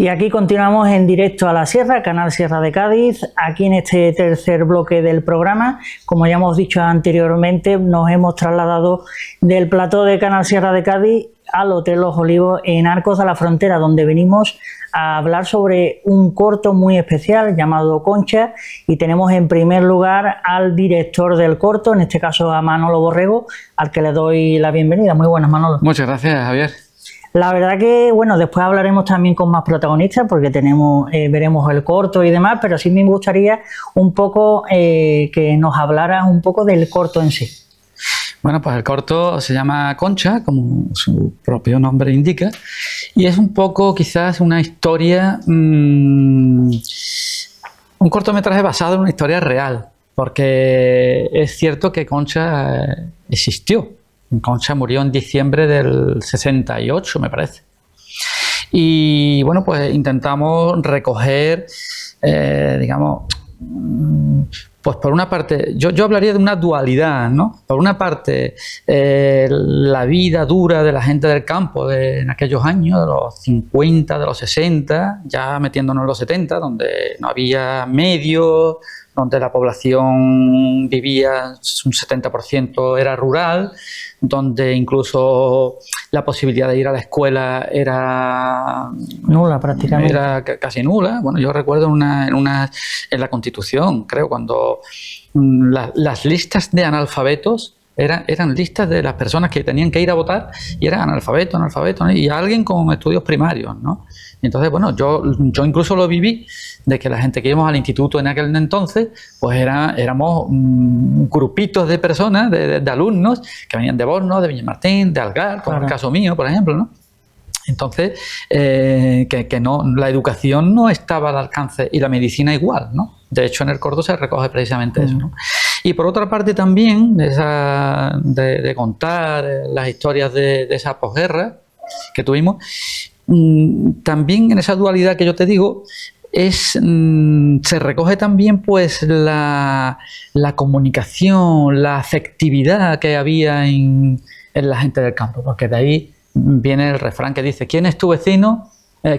Y aquí continuamos en directo a la Sierra, Canal Sierra de Cádiz. Aquí en este tercer bloque del programa, como ya hemos dicho anteriormente, nos hemos trasladado del plató de Canal Sierra de Cádiz al Hotel Los Olivos en Arcos de la Frontera, donde venimos a hablar sobre un corto muy especial llamado Concha, y tenemos en primer lugar al director del corto, en este caso a Manolo Borrego, al que le doy la bienvenida. Muy buenas, Manolo. Muchas gracias, Javier. La verdad que, bueno, después hablaremos también con más protagonistas porque veremos el corto y demás, pero sí me gustaría un poco que nos hablaras un poco del corto en sí. Bueno, pues el corto se llama Concha, como su propio nombre indica, y es un poco quizás una historia, un cortometraje basado en una historia real, porque es cierto que Concha existió. Concha murió en diciembre del 68, me parece. Y bueno, pues intentamos recoger, digamos, pues por una parte, yo hablaría de una dualidad, ¿no? Por una parte, la vida dura de la gente del campo en aquellos años, de los 50, de los 60, ya metiéndonos en los 70, donde no había medios, donde la población vivía, un 70% era rural, donde incluso la posibilidad de ir a la escuela era nula prácticamente. Era casi nula. Bueno, yo recuerdo en la Constitución, creo, cuando las listas de analfabetos eran listas de las personas que tenían que ir a votar y eran analfabetos, ¿no? Y alguien con estudios primarios, ¿no? Y entonces, bueno, yo incluso lo viví, de que la gente que íbamos al instituto en aquel entonces, pues éramos grupitos de personas, de alumnos, que venían de Borno, de Villamartín, de Algar, como en el caso mío, por ejemplo, ¿no? Entonces, que no, la educación no estaba al alcance, y la medicina igual, ¿no? De hecho, en el corto se recoge precisamente eso, ¿no? Y por otra parte también, de contar las historias de esa posguerra que tuvimos, también en esa dualidad que yo te digo, se recoge también pues la comunicación, la afectividad que había en la gente del campo, porque de ahí viene el refrán que dice: ¿quién es tu vecino?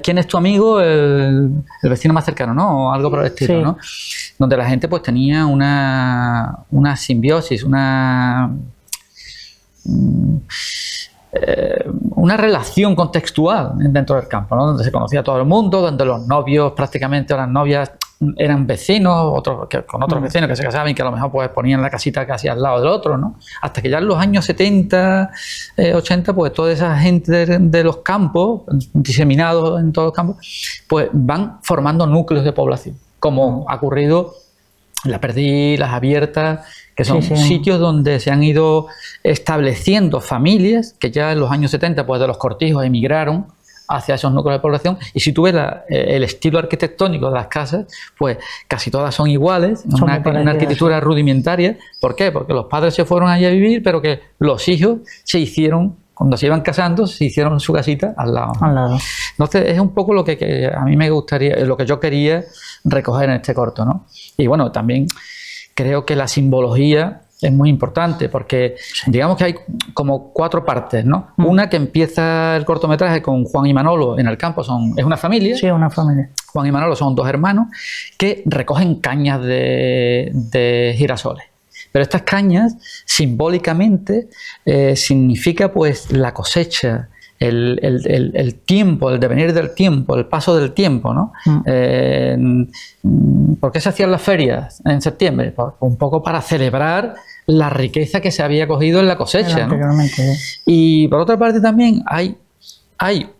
¿Quién es tu amigo? El vecino más cercano, ¿no? O algo por el estilo, sí, ¿no? Donde la gente pues tenía una simbiosis, una relación contextual dentro del campo, ¿no? Donde se conocía todo el mundo, donde los novios prácticamente, o las novias, eran vecinos, con otros vecinos que se casaban y que a lo mejor pues ponían la casita casi al lado del otro, ¿no? Hasta que ya en los años 70, 80, pues toda esa gente de los campos, diseminados en todos los campos, pues van formando núcleos de población, como ha ocurrido en La Perdiz, Las Abiertas, que son sitios donde se han ido estableciendo familias que ya en los años 70, pues de los cortijos, emigraron hacia esos núcleos de población. Y si tú ves el estilo arquitectónico de las casas, pues casi todas son iguales, una arquitectura rudimentaria. ¿Por qué? Porque los padres se fueron allí a vivir, pero que los hijos se hicieron, cuando se iban casando, se hicieron su casita al lado. Entonces es un poco lo que a mí me gustaría, lo que yo quería recoger en este corto, ¿no? Y bueno, también creo que la simbología es muy importante, porque digamos que hay como 4 partes, ¿no? Una, que empieza el cortometraje con Juan y Manolo en el campo, es una familia. Sí, una familia. Juan y Manolo son 2 hermanos que recogen cañas de girasoles. Pero estas cañas, simbólicamente, significa pues la cosecha, el tiempo, el devenir del tiempo, el paso del tiempo, ¿no? ¿Por qué se hacían las ferias en septiembre? Pues un poco para celebrar la riqueza que se había cogido en la cosecha, ¿no? Y por otra parte también hay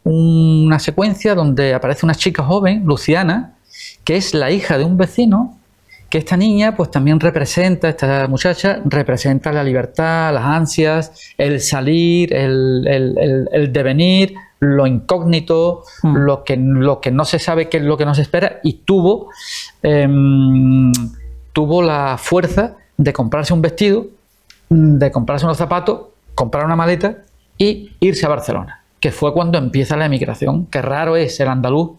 una secuencia donde aparece una chica joven, Luciana, que es la hija de un vecino, que esta niña pues también esta muchacha representa la libertad, las ansias, el salir, el devenir, lo incógnito, lo que no se sabe, qué es lo que nos espera, y tuvo la fuerza de comprarse un vestido, de comprarse unos zapatos, comprar una maleta y irse a Barcelona, que fue cuando empieza la emigración. Qué raro es el andaluz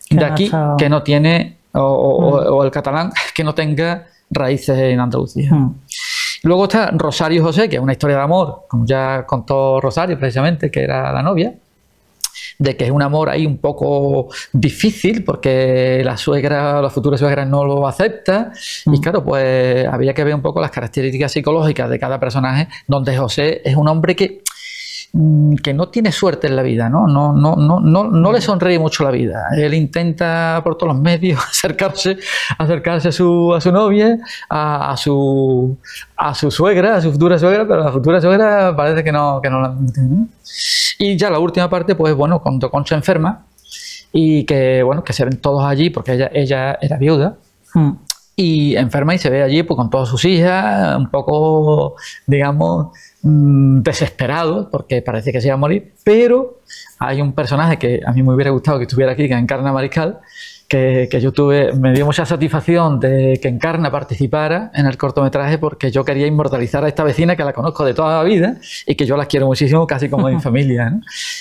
de aquí que no tiene, o el catalán que no tenga raíces en Andalucía. Luego está Rosario y José, que es una historia de amor, como ya contó Rosario precisamente, que era la novia, de que es un amor ahí un poco difícil porque la suegra, la futura suegra no lo acepta y claro, pues había que ver un poco las características psicológicas de cada personaje, donde José es un hombre que no tiene suerte en la vida, ¿no? No le sonríe mucho la vida. Él intenta por todos los medios acercarse a su novia, a su suegra, a su futura suegra, pero la futura suegra parece que no la admite, ¿no? Y ya la última parte, pues bueno, cuando Concha enferma y que bueno, que se ven todos allí porque ella era viuda. Y enferma y se ve allí pues, con todas sus hijas, un poco, digamos, desesperado, porque parece que se iba a morir, pero hay un personaje que a mí me hubiera gustado que estuviera aquí, que encarna a Mariscal, que me dio mucha satisfacción de que Encarna participara en el cortometraje porque yo quería inmortalizar a esta vecina que la conozco de toda la vida y que yo la quiero muchísimo, casi como de mi familia, ¿no?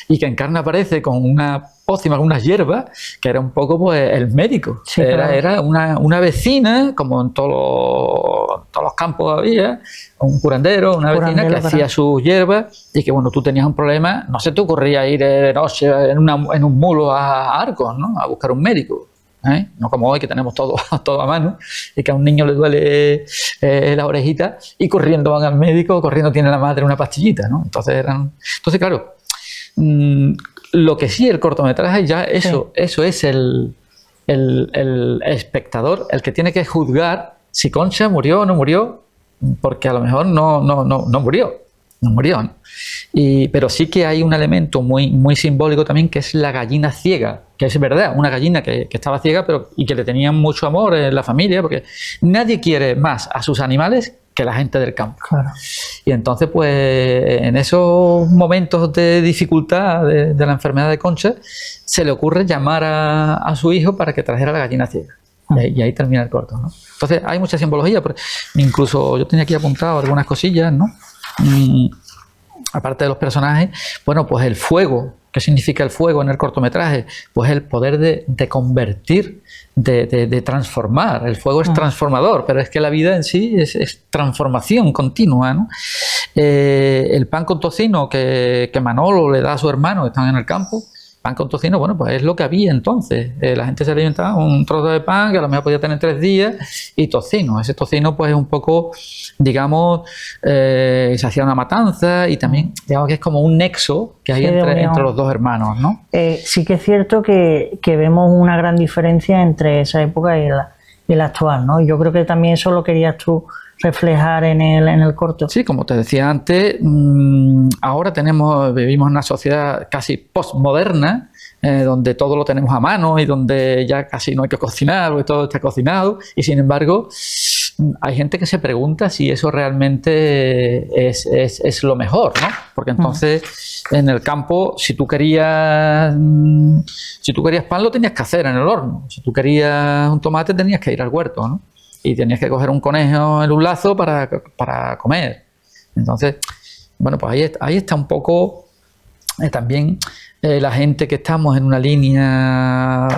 Y que Encarna aparece con una pócima, con unas hierbas, que era un poco pues el médico. Sí, era una vecina, como en todos los campos había, un curandero, una vecina que hacía sus hierbas y que bueno, tú tenías un problema, no se te ocurría ir de noche en un mulo a Arcos, ¿no? A buscar un médico. No como hoy que tenemos todo a mano y que a un niño le duele la orejita y corriendo van al médico, corriendo tiene la madre una pastillita, ¿no? Entonces claro, lo que sí el cortometraje ya eso es el espectador el que tiene que juzgar si Concha murió o no murió, porque a lo mejor no murió. No murió, ¿no? Pero sí que hay un elemento muy, muy simbólico también, que es la gallina ciega, que es verdad, una gallina que estaba ciega y que le tenían mucho amor en la familia, porque nadie quiere más a sus animales que la gente del campo. Claro. Y entonces, pues, en esos momentos de dificultad de la enfermedad de Concha, se le ocurre llamar a su hijo para que trajera la gallina ciega. Y ahí termina el corto, ¿no? Entonces, hay mucha simbología, incluso yo tenía aquí apuntado algunas cosillas, ¿no? Aparte de los personajes, bueno, pues el fuego. ¿Qué significa el fuego en el cortometraje? Pues el poder de convertir, de transformar. El fuego es transformador, pero es que la vida en sí es transformación continua, ¿no? El pan con tocino que Manolo le da a su hermano, que están en el campo, pan con tocino, bueno, pues es lo que había entonces. La gente se alimentaba un trozo de pan que a lo mejor podía tener 3 días y tocino. Ese tocino pues es un poco, digamos, se hacía una matanza y también, digamos que es como un nexo que hay entre los dos hermanos, ¿no? Sí que es cierto que vemos una gran diferencia entre esa época y la actual, ¿no? Yo creo que también eso lo querías tú reflejar en el corto. Sí, como te decía antes, ahora vivimos en una sociedad casi postmoderna, donde todo lo tenemos a mano y donde ya casi no hay que cocinar, porque todo está cocinado, y sin embargo hay gente que se pregunta si eso realmente es lo mejor, ¿no? Porque entonces en el campo, si tú querías pan, lo tenías que hacer en el horno. Si tú querías un tomate, tenías que ir al huerto, ¿no? Y tenías que coger un conejo en un lazo para comer. Entonces, bueno, pues ahí está un poco también la gente que estamos en una línea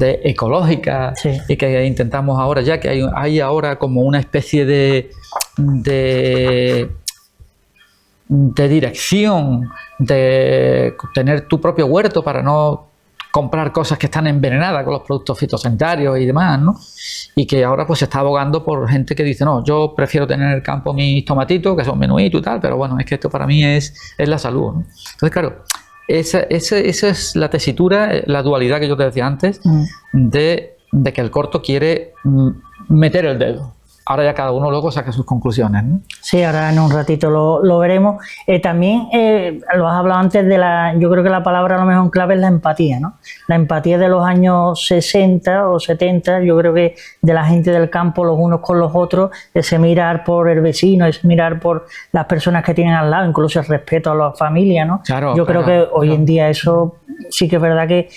ecológica, sí, y que intentamos ahora, ya que hay ahora como una especie de dirección, de tener tu propio huerto para no comprar cosas que están envenenadas con los productos fitosanitarios y demás, ¿no? Y que ahora pues se está abogando por gente que dice, no, yo prefiero tener en el campo mis tomatitos, que son menuitos y tal, pero bueno, es que esto para mí es la salud, ¿no? Entonces, claro, esa es la tesitura, la dualidad que yo te decía antes, de que el corto quiere meter el dedo. Ahora ya cada uno luego saca sus conclusiones, ¿no? Sí, ahora en un ratito lo veremos. También lo has hablado antes yo creo que la palabra a lo mejor clave es la empatía, ¿no? La empatía de los años 60 o 70, yo creo que de la gente del campo los unos con los otros, ese mirar por el vecino, ese mirar por las personas que tienen al lado, incluso el respeto a la familia, ¿no? Claro, yo creo que hoy en día eso sí que es verdad que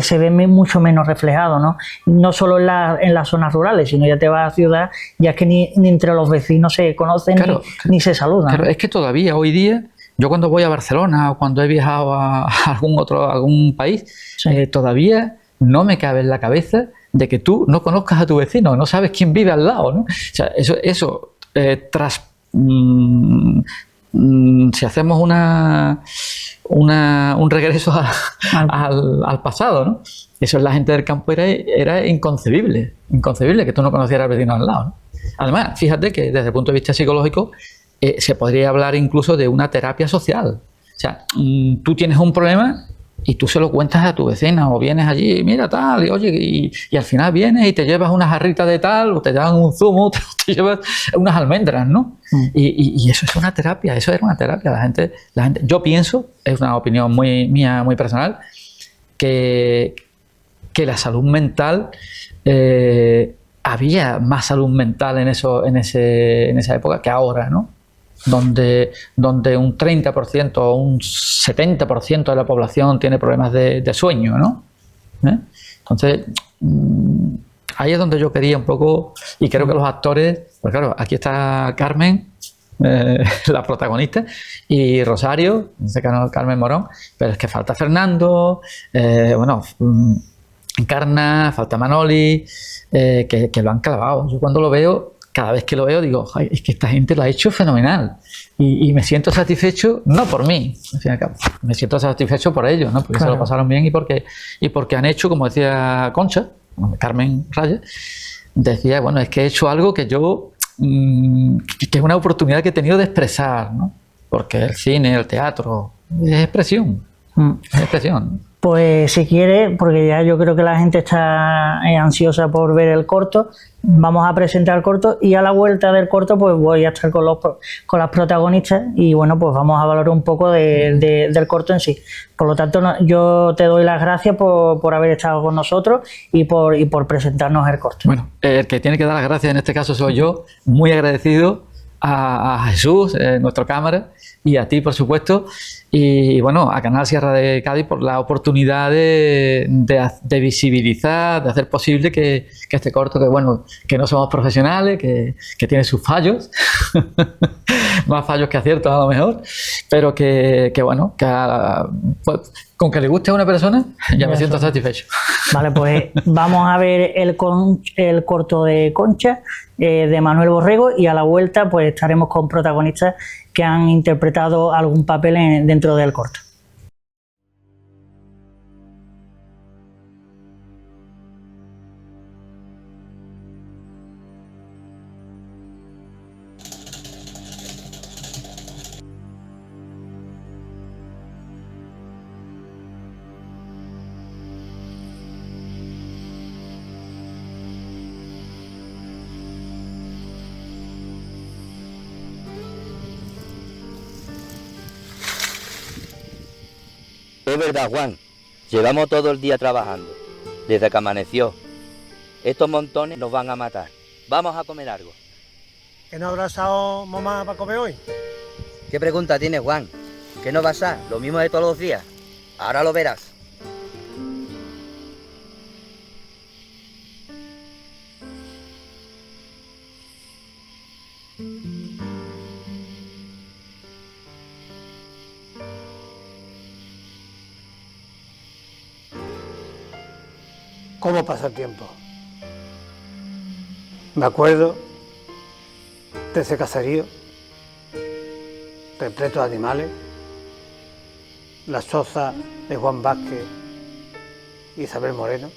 se ve mucho menos reflejado, ¿no? No solo en las zonas rurales, sino ya te vas a ciudad, ya es que ni entre los vecinos se conocen, claro, ni se saludan. Claro, es que todavía hoy día, yo cuando voy a Barcelona o cuando he viajado a algún país, sí, todavía no me cabe en la cabeza de que tú no conozcas a tu vecino, no sabes quién vive al lado, ¿no? O sea, eso si hacemos un regreso al pasado, ¿no? Eso en la gente del campo era inconcebible que tú no conocieras al vecino al lado, ¿no? Además, fíjate que desde el punto de vista psicológico se podría hablar incluso de una terapia social. O sea, tú tienes un problema y tú se lo cuentas a tu vecina o vienes allí, mira tal, y oye, y al final vienes y te llevas una jarrita de tal, o te llevan un zumo, te llevas unas almendras, ¿no? Y eso es una terapia, eso era una terapia. La gente, yo pienso, es una opinión mía, muy personal, que la salud mental, había más salud mental en esa época que ahora, ¿no? Donde un 30% o un 70% de la población tiene problemas de sueño, ¿no? Entonces, ahí es donde yo quería un poco, y creo que los actores, pues claro, aquí está Carmen, la protagonista, y Rosario, en este caso Carmen Morón, pero es que falta Fernando, Encarna, falta Manoli, que lo han clavado. Yo cuando lo veo, cada vez que lo veo digo, es que esta gente lo ha hecho fenomenal y me siento satisfecho, no por mí, al fin y al cabo, me siento satisfecho por ellos, ¿no? Porque claro, se lo pasaron bien y porque han hecho, como decía Concha, Carmen Raya, decía, bueno, es que he hecho algo que yo, que es una oportunidad que he tenido de expresar, ¿no? Porque el cine, el teatro, es expresión, es expresión. Pues si quiere, porque ya yo creo que la gente está ansiosa por ver el corto, vamos a presentar el corto y a la vuelta del corto pues voy a estar con las protagonistas y bueno, pues vamos a valorar un poco del corto en sí. Por lo tanto, yo te doy las gracias por haber estado con nosotros y por presentarnos el corto. Bueno, el que tiene que dar las gracias en este caso soy yo, muy agradecido a Jesús, nuestro cámara, y a ti, por supuesto, y bueno, a Canal Sierra de Cádiz por la oportunidad de visibilizar, de hacer posible que este corto, que bueno, que no somos profesionales, que tiene sus fallos, más fallos que aciertos a lo mejor, pero que bueno, pues, con que le guste a una persona, ya me siento satisfecho. Vale, pues vamos a ver el corto de Concha, de Manuel Borrego, y a la vuelta pues estaremos con protagonistas que han interpretado algún papel dentro del corto. Es verdad, Juan, llevamos todo el día trabajando, desde que amaneció. Estos montones nos van a matar. Vamos a comer algo. ¿Que no habrá asado mamá para comer hoy? ¿Qué pregunta tienes, Juan? ¿Qué no va a asar? Lo mismo de todos los días. Ahora lo verás. ¿Cómo pasa el tiempo? Me acuerdo de ese caserío, repleto de animales, la choza de Juan Vázquez y Isabel Moreno.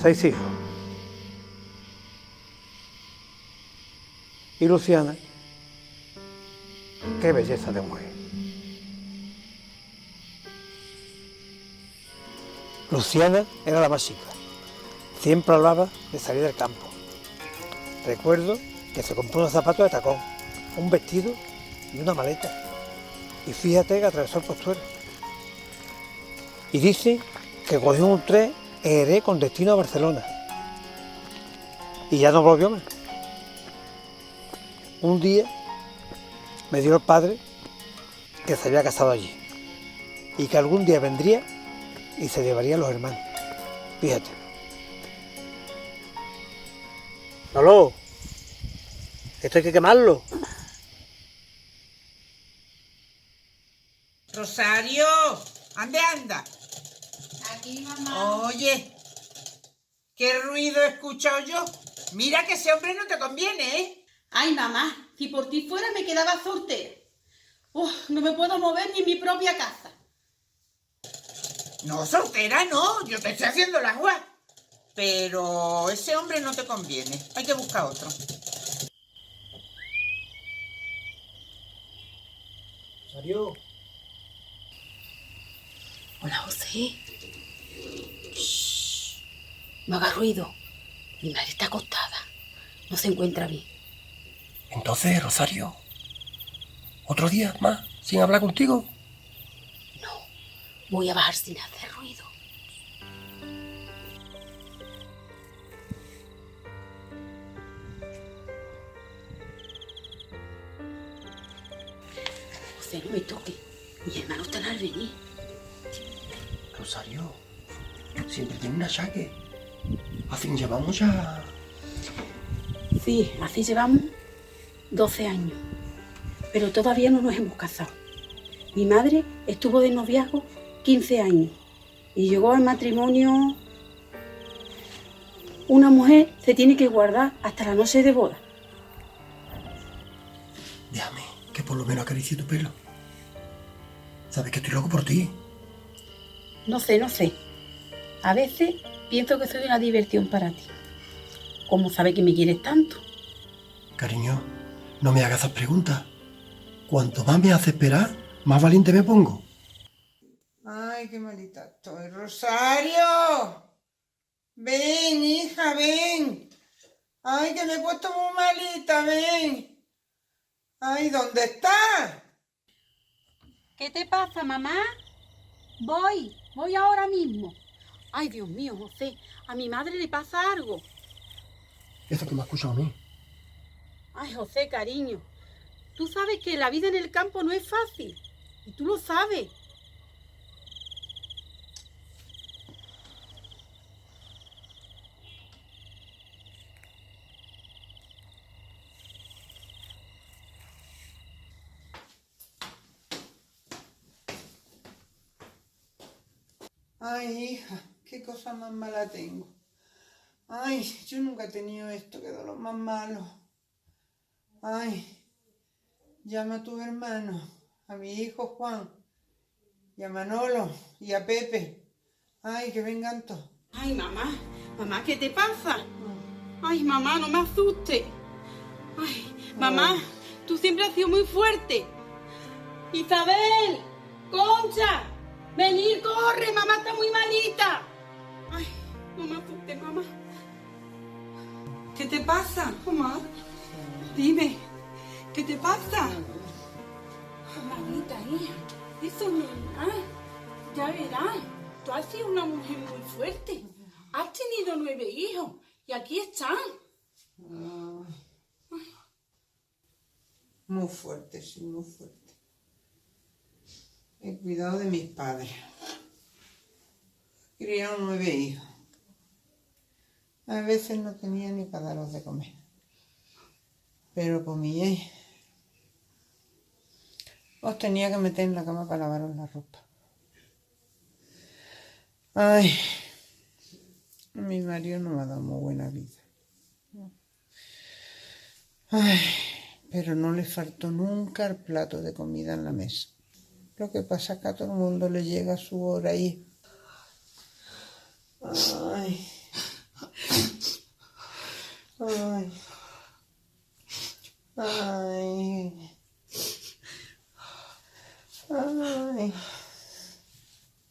6 hijos. Y Luciana, qué belleza de mujer. Luciana era la más chica. Siempre hablaba de salir del campo. Recuerdo que se compró unos zapatos de tacón, un vestido y una maleta. Y fíjate que atravesó el Postuelo. Y dice que cogió un tren en Jerez con destino a Barcelona. Y ya no volvió más. Un día me dio el padre que se había casado allí y que algún día vendría y se llevaría a los hermanos. Fíjate. Lolo, esto hay que quemarlo. Rosario, ¿dónde anda? Aquí, mamá. Oye, ¿qué ruido he escuchado yo? Mira que ese hombre no te conviene, ¿eh? Ay, mamá, si por ti fuera me quedaba soltera. No me puedo mover ni en mi propia casa. No, soltera no, yo te estoy haciendo la agua. Pero ese hombre no te conviene, hay que buscar otro. Rosario, Hola, José. Shh. No hagas ruido. Mi madre está acostada. No se encuentra bien. entonces, Rosario, ¿otro día más sin hablar contigo? No, voy a bajar sin hacer ruido. José, no me toque. Mis hermanos están al venir. Rosario, siempre tiene un achaque. Así llevamos ya... Sí, así llevamos 12 años. Pero todavía no nos hemos casado. Mi madre estuvo de noviazgo 15 años. Y llegó al matrimonio... Una mujer se tiene que guardar hasta la noche de boda. Déjame, que por lo menos acaricie tu pelo. Sabes que estoy loco por ti. No sé. A veces pienso que soy una diversión para ti. ¿Cómo sabes que me quieres tanto? Cariño, no me hagas esas preguntas. Cuanto más me hace esperar, más valiente me pongo. Ay, qué malita estoy. Rosario, ven, hija, ven. Ay, que me he puesto muy malita, ven. Ay, ¿dónde estás? ¿Qué te pasa, mamá? Voy ahora mismo. Ay, Dios mío, José, a mi madre le pasa algo. Eso que me ha escuchado a mí. Ay, José, cariño, tú sabes que la vida en el campo no es fácil. Y tú lo sabes. Ay, hija, qué cosa más mala tengo. Ay, yo nunca he tenido esto, qué dolor más malo. Ay, llama a tu hermano, a mi hijo Juan, y a Manolo, y a Pepe. Ay, que vengan todos. Ay, mamá, ¿qué te pasa? Ay, mamá, no me asustes. Ay, mamá, tú siempre has sido muy fuerte. Isabel, Concha, venid, corre, mamá está muy malita. Ay, no me asustes, mamá. ¿Qué te pasa? Mamá, Dime, ¿qué te pasa? hermanita, hija, eso no es nada. Ya verás, tú has sido una mujer muy fuerte. Has tenido 9 hijos y aquí están. Muy fuerte, sí, muy fuerte. He cuidado de mis padres. Criaron 9 hijos. A veces no tenía ni para darlos de comer. Pero comíais. Os tenía que meter en la cama para lavaros la ropa. Ay, mi marido no me ha dado muy buena vida. Ay, pero no le faltó nunca el plato de comida en la mesa. Lo que pasa es que a todo el mundo le llega su hora ahí. Ay. Ay. Ay. Ay.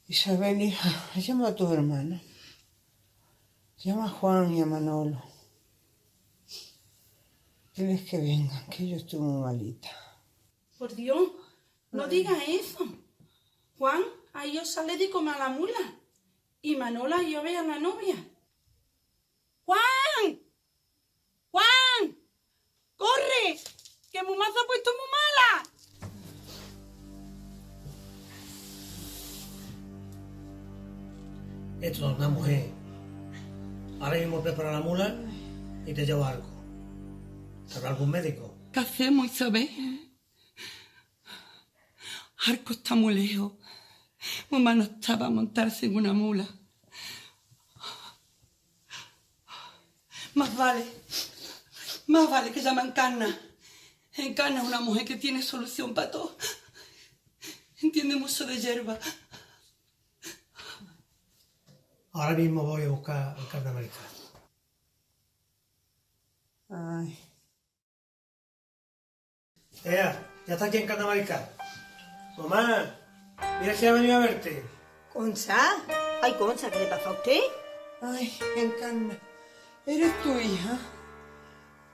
Isabel, hija, llama a tu hermano. Llama a Juan y a Manolo. Diles que vengan, que yo estoy muy malita. Por Dios, no digas eso. Juan, a ellos sale de comer a la mula. Y Manola yo veo a la novia. ¡Juan! ¡Juan! ¡Corre! ¡Que mamá se ha puesto muy mala! Esto es una mujer. Ahora mismo prepara la mula y te lleva algo. ¿Te habrá algún médico? ¿Qué hacemos, Isabel? Arco está muy lejos. Mamá no estaba a montarse en una mula. Más vale que llame a Encarna. Encarna es una mujer que tiene solución para todo. Entiende mucho de hierba. Ahora mismo voy a buscar a Encarna Mariscal. Ay, Ya está aquí Encarna Mariscal. Mamá, mira si ha venido a verte. Concha, ay Concha, ¿qué le pasa a usted? ay, Encarna, ¿eres tu hija?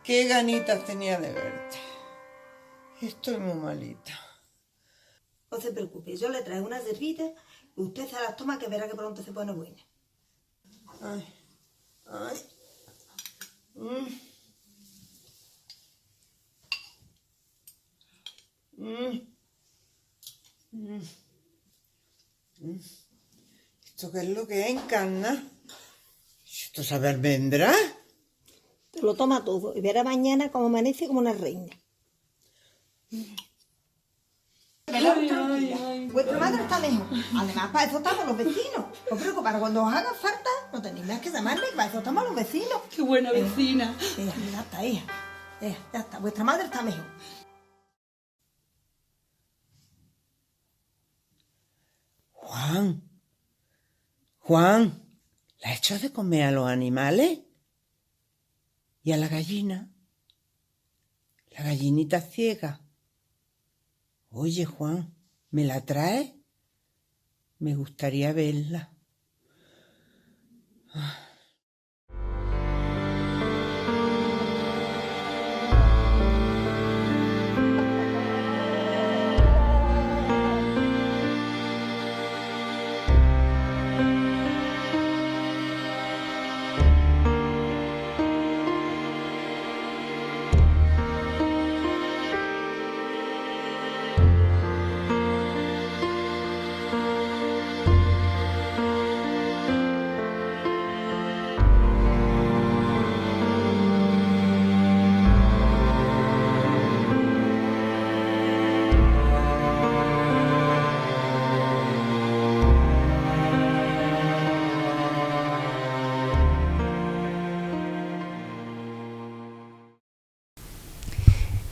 Qué ganitas tenía de verte. Estoy muy malita. No se preocupe, yo le traigo unas hierbitas y usted se las toma que verá que pronto se pone buena. Ay, ay. ¿Esto qué es lo que es, Encarna? ¿Esto sabe a almendra? Te lo toma todo y verá mañana cómo amanece como una reina. Vuestra madre está lejos. Además, para eso estamos los vecinos. No os preocupéis, cuando os haga falta, no tenéis más que llamarme, que para eso estamos los vecinos. Qué buena vecina. Ya está, hija. Ya está, vuestra madre está mejor. Juan, ¿le has hecho de comer a los animales? ¿Y a la gallina? La gallinita ciega. Oye, Juan, ¿me la traes? Me gustaría verla.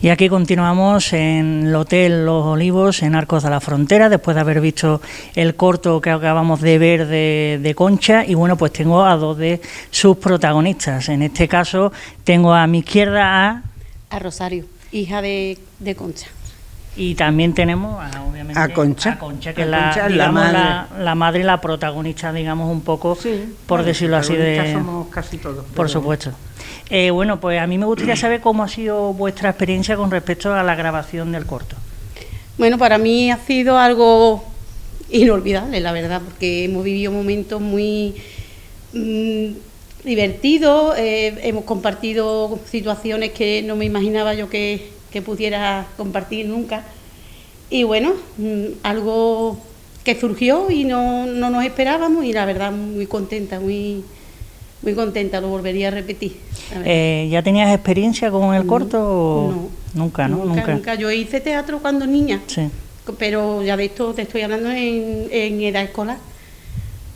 Y aquí continuamos en el Hotel Los Olivos, en Arcos de la Frontera, después de haber visto el corto que acabamos de ver de Concha. Y bueno, pues tengo a dos de sus protagonistas. En este caso tengo a mi izquierda a Rosario, hija de Concha. Y también tenemos obviamente a Concha, que es la madre y la protagonista, digamos, un poco, sí, por decirlo así, somos casi todos. Por supuesto. Bueno, pues a mí me gustaría saber cómo ha sido vuestra experiencia con respecto a la grabación del corto. Bueno, para mí ha sido algo inolvidable, la verdad, porque hemos vivido momentos muy divertidos, hemos compartido situaciones que no me imaginaba yo que pudiera compartir nunca. Y bueno, algo que surgió y no nos esperábamos, y la verdad muy contenta, muy contenta, lo volvería a repetir. ¿Ya tenías experiencia con el corto? No. Nunca. Yo hice teatro cuando niña, sí, pero ya de esto te estoy hablando en edad escolar,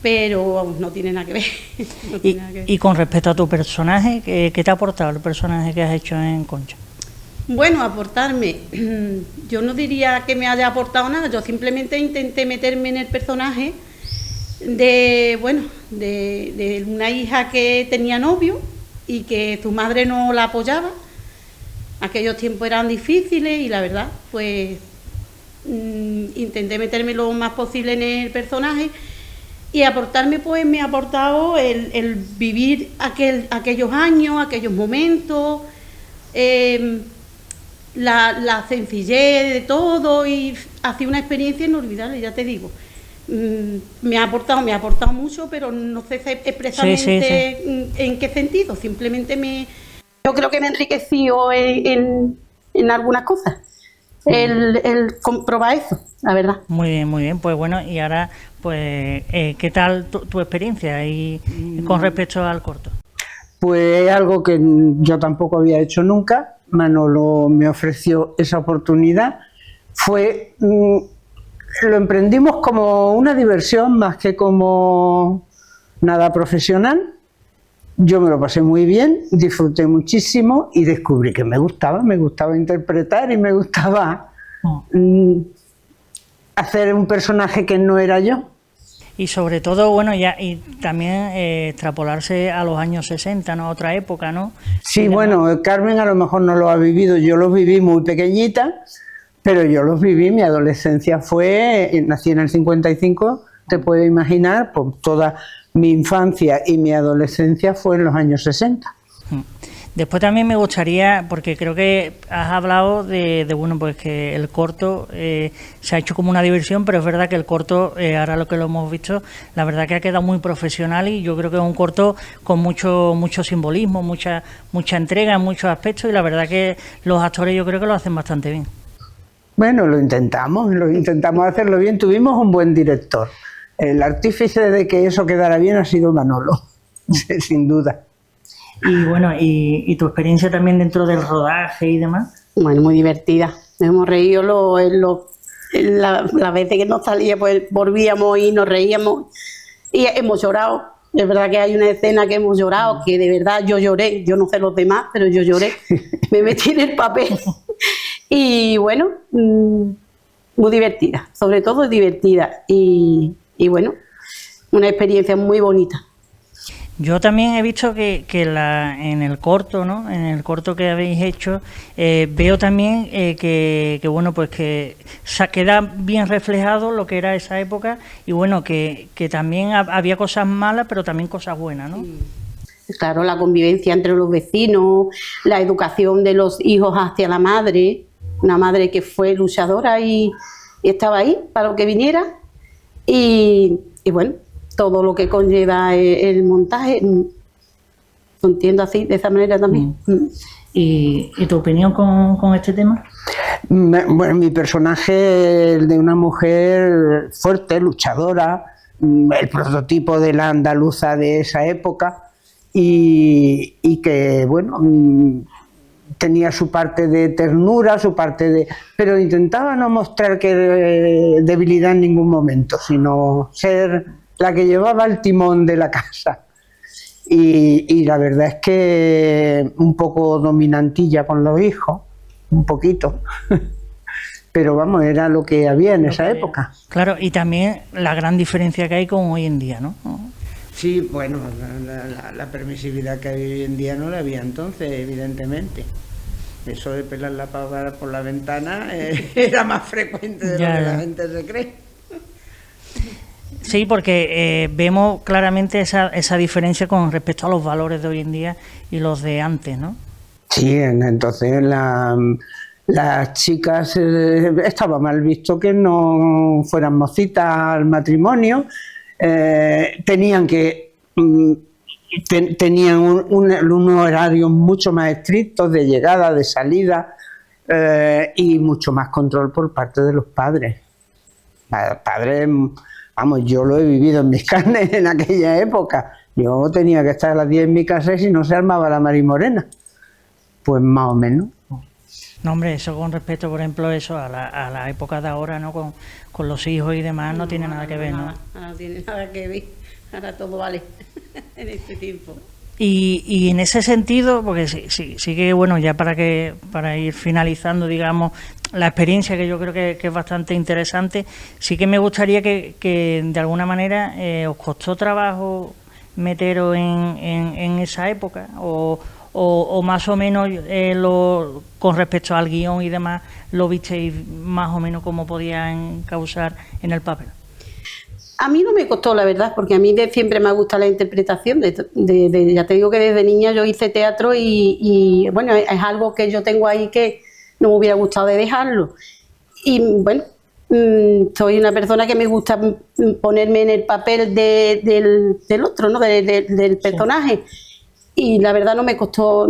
pero no tiene nada que ver. Y con respecto a tu personaje, ¿qué te ha aportado el personaje que has hecho en Concha? Bueno, aportarme, yo no diría que me haya aportado nada, yo simplemente intenté meterme en el personaje de una hija que tenía novio y que su madre no la apoyaba. Aquellos tiempos eran difíciles y la verdad, pues intenté meterme lo más posible en el personaje, y aportarme, pues me ha aportado el vivir aquellos años, aquellos momentos, la sencillez de todo, y ha sido una experiencia inolvidable, ya te digo. Me ha aportado mucho, pero no sé expresamente en qué sentido. Simplemente yo creo que me enriqueció en algunas cosas el comprobar eso, la verdad. Muy bien, pues bueno, y ahora pues ¿qué tal tu experiencia y con respecto al corto? Pues es algo que yo tampoco había hecho nunca. Manolo me ofreció esa oportunidad. Lo emprendimos como una diversión más que como nada profesional. Yo me lo pasé muy bien, disfruté muchísimo y descubrí que me gustaba interpretar y me gustaba hacer un personaje que no era yo. Y sobre todo, bueno, ya y también extrapolarse a los años 60, ¿no? Otra época, ¿no? Sí, bueno, Carmen a lo mejor no lo ha vivido, yo los viví muy pequeñita, pero yo los viví, mi adolescencia nací en el 55, te puedes imaginar, pues toda mi infancia y mi adolescencia fue en los años 60. Después también me gustaría, porque creo que has hablado de bueno, pues que el corto se ha hecho como una diversión, pero es verdad que el corto, ahora lo que lo hemos visto, la verdad que ha quedado muy profesional y yo creo que es un corto con mucho simbolismo, mucha entrega en muchos aspectos y la verdad que los actores yo creo que lo hacen bastante bien. Bueno, lo intentamos hacerlo bien, tuvimos un buen director. El artífice de que eso quedara bien ha sido Manolo, sin duda. Y bueno, ¿y tu experiencia también dentro del rodaje y demás? Bueno, muy divertida. Nos hemos reído las veces que nos salía, pues volvíamos y nos reíamos y hemos llorado. Es verdad que hay una escena que hemos llorado, que de verdad yo lloré. Yo no sé los demás, pero yo lloré. Me metí en el papel. Y bueno, muy divertida. Sobre todo divertida. Y bueno, una experiencia muy bonita. Yo también he visto que en el corto, ¿no? En el corto que habéis hecho, veo también que bueno, pues que queda bien reflejado lo que era esa época y bueno, que también había cosas malas, pero también cosas buenas, ¿no? Claro, la convivencia entre los vecinos, la educación de los hijos hacia la madre, una madre que fue luchadora y estaba ahí para lo que viniera y bueno, todo lo que conlleva el montaje, lo entiendo así, de esa manera también. ¿Y tu opinión con este tema? Bueno, mi personaje es de una mujer fuerte, luchadora, el prototipo de la andaluza de esa época y que, bueno, tenía su parte de ternura, su parte de... pero intentaba no mostrar que debilidad en ningún momento, sino ser la que llevaba el timón de la casa. Y la verdad es que un poco dominantilla con los hijos, un poquito. Pero vamos, era lo que había en esa época. Claro, y también la gran diferencia que hay con hoy en día, ¿no? Sí, bueno, la permisividad que hay hoy en día no la había entonces, evidentemente. Eso de pelar la pava por la ventana era más frecuente de lo que la gente se cree. Sí, porque vemos claramente esa diferencia con respecto a los valores de hoy en día y los de antes, ¿no? Sí, entonces las chicas estaba mal visto que no fueran mocitas al matrimonio, tenían unos horarios mucho más estrictos de llegada, de salida y mucho más control por parte de los padres. Los padres... Vamos, yo lo he vivido en mis carnes en aquella época. Yo tenía que estar a las 10 en mi casa y si no se armaba la marimorena. Pues más o menos. No, hombre, eso con respecto, por ejemplo, eso a la época de ahora, ¿no? Con los hijos y demás, no tiene nada que ver, ¿no? No tiene nada que ver. Ahora todo vale en este tiempo. Y en ese sentido, porque sí que, bueno, ya para ir finalizando, digamos, la experiencia que yo creo que es bastante interesante, sí que me gustaría que de alguna manera os costó trabajo meteros en esa época o más o menos con respecto al guión y demás, lo visteis más o menos cómo podían causar en el papel. A mí no me costó, la verdad, porque a mí siempre me ha gustado la interpretación. Ya te digo que desde niña yo hice teatro y bueno, es algo que yo tengo ahí que no me hubiera gustado de dejarlo. Y bueno, soy una persona que me gusta ponerme en el papel del otro, ¿no? Del personaje. Y la verdad no me costó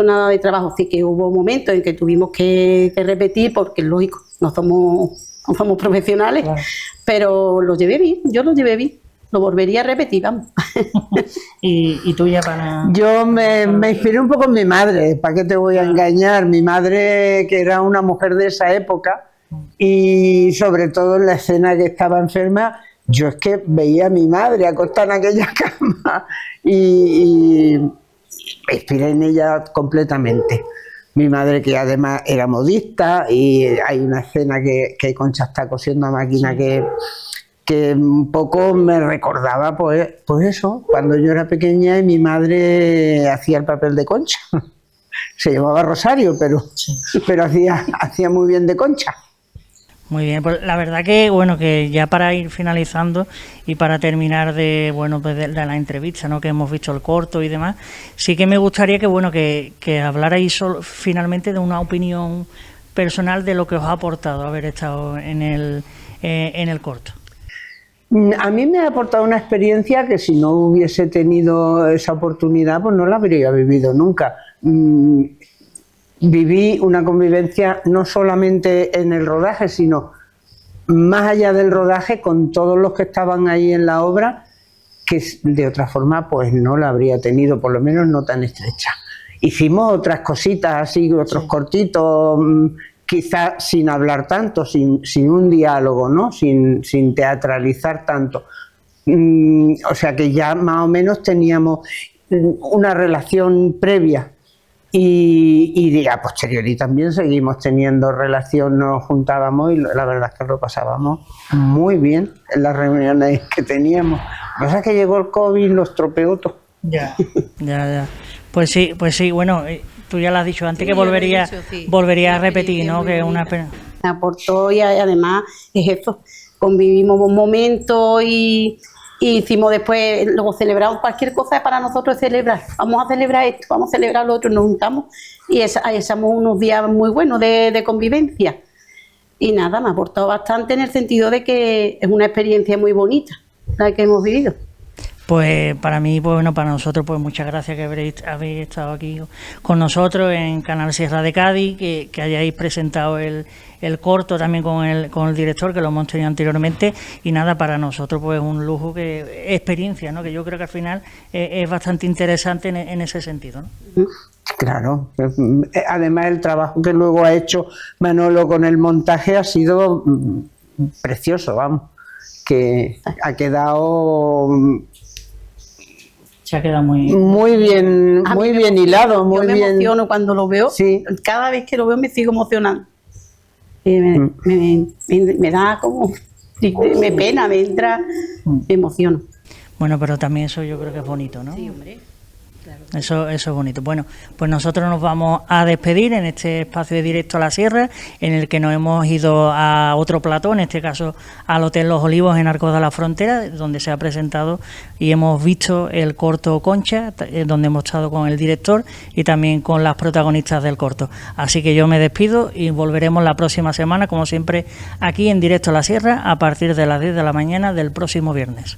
nada de trabajo. Sí que hubo momentos en que tuvimos que repetir, porque es lógico, no somos profesionales, claro. Pero lo llevé bien, yo lo llevé bien. Lo volvería a repetir, vamos. ¿Y tú ya para...? Yo me inspiré un poco en mi madre, ¿para qué te voy a engañar? Mi madre, que era una mujer de esa época, y sobre todo en la escena que estaba enferma, yo es que veía a mi madre acostada en aquella cama y me inspiré en ella completamente. Mi madre, que además era modista, y hay una escena que Concha está cosiendo a máquina que un poco me recordaba pues eso, cuando yo era pequeña y mi madre hacía el papel de Concha. Se llamaba Rosario, pero hacía muy bien de Concha. Muy bien, pues la verdad que bueno, que ya para ir finalizando y para terminar de la entrevista, ¿no?, que hemos visto el corto y demás, sí que me gustaría que hablarais finalmente de una opinión personal de lo que os ha aportado haber estado en el corto. A mí me ha aportado una experiencia que si no hubiese tenido esa oportunidad, pues no la habría vivido nunca. Viví una convivencia no solamente en el rodaje, sino más allá del rodaje con todos los que estaban ahí en la obra, que de otra forma pues no la habría tenido, por lo menos no tan estrecha. Hicimos otras cositas así, otros cortitos, quizás sin hablar tanto, sin un diálogo, ¿no? Sin teatralizar tanto. O sea que ya más o menos teníamos una relación previa. Y a posteriori también seguimos teniendo relación, nos juntábamos y la verdad es que lo pasábamos muy bien en las reuniones que teníamos. Lo que pasa es que llegó el COVID y lo estropeó todo. Ya. Pues sí, bueno, tú ya lo has dicho antes, que volvería a repetir, ¿no? Que una pena. Me aportó y además es eso, convivimos un momento y hicimos después, luego celebramos cualquier cosa para nosotros celebrar. Vamos a celebrar esto, vamos a celebrar lo otro, nos juntamos y echamos unos días muy buenos de convivencia. Y nada, me ha aportado bastante en el sentido de que es una experiencia muy bonita la que hemos vivido. Pues para mí, pues bueno, para nosotros, pues muchas gracias que habéis estado aquí con nosotros en Canal Sierra de Cádiz, que hayáis presentado el corto también con el director, que lo hemos tenido anteriormente, y nada, para nosotros pues un lujo, que experiencia, ¿no?, que yo creo que al final es bastante interesante en ese sentido, ¿no? Claro, además el trabajo que luego ha hecho Manolo con el montaje ha sido precioso, vamos, que ha quedado... Se ha quedado muy bien hilado, muy bien. Yo me emociono cuando lo veo. Sí. Cada vez que lo veo me sigo emocionando. Me da como... Me pena, me entra... Me emociono. Bueno, pero también eso yo creo que es bonito, ¿no? Sí, hombre. Claro. Eso es bonito. Bueno, pues nosotros nos vamos a despedir en este espacio de Directo a la Sierra, en el que nos hemos ido a otro plató, en este caso al Hotel Los Olivos en Arcos de la Frontera, donde se ha presentado y hemos visto el corto Concha, donde hemos estado con el director y también con las protagonistas del corto. Así que yo me despido y volveremos la próxima semana, como siempre, aquí en Directo a la Sierra, a partir de las 10 de la mañana del próximo viernes.